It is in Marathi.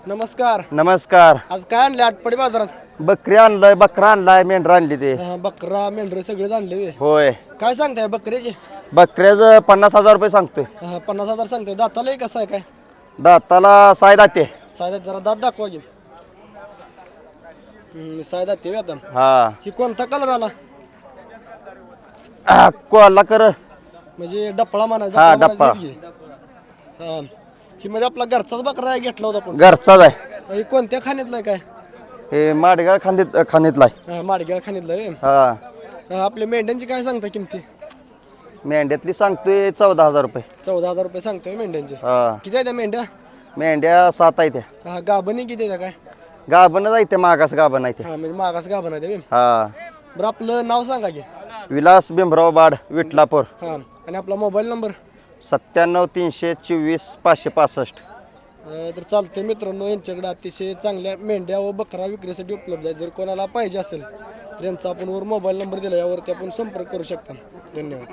नमस्कार. नमस्कार. आज काय आणले आटपाडी बाजारात? बकरी आणलाय, बकरा आणलाय, मेंढरा आणली ते. बकरा मेंढरे सगळे आणले व्हय. होय. काय सांगताय बकऱ्याचे? बकऱ्याचं 50,000 रुपये सांगतोय. 50,000 सांगतोय. दाताला कसं आहे काय? दाताला साय दाते. सायदात जरा दात दाखवा की. सायदात ते आता हा ही कोणता कलर आला? कोल्हा कर. म्हणजे डपळा म्हणायचा. हा, डपळा. हा ही म्हणजे आपला घरचाच बकरा आहे, घेतला होता आपण. घरचाच आहे. ही कोणत्या खाणीतला आहे काय? हे माडगाळ खाणीतला आहे. माडगेळ खाणीतला आहे. हा. आपल्या मेंढ्यांची काय सांगता किमती? मेंढ्यातली सांगतोय 14,000 रुपये. 14,000 रुपये सांगतोय मेंढ्यांचे. हा. किती आहे त्या मेंढ्या? मेंढ्या 7 आहेत त्या. गाभणी किती आहे काय? गाभणच आहे ते, मागास गाभण आहे ते. म्हणजे मागास गाभण आहे ते. हा. बरं आपलं नाव सांगा की. विलास भीमराव बाड, विटलापूर. आणि आपला मोबाईल नंबर? 97 324 565. तर चालते मित्रांनो, यांच्याकडे अतिशय चांगल्या मेंढ्या व बकरा विक्रीसाठी उपलब्ध आहे. जर कोणाला पाहिजे असेल तर यांचा आपण वर मोबाईल नंबर दिला, यावरती आपण संपर्क करू शकता. धन्यवाद.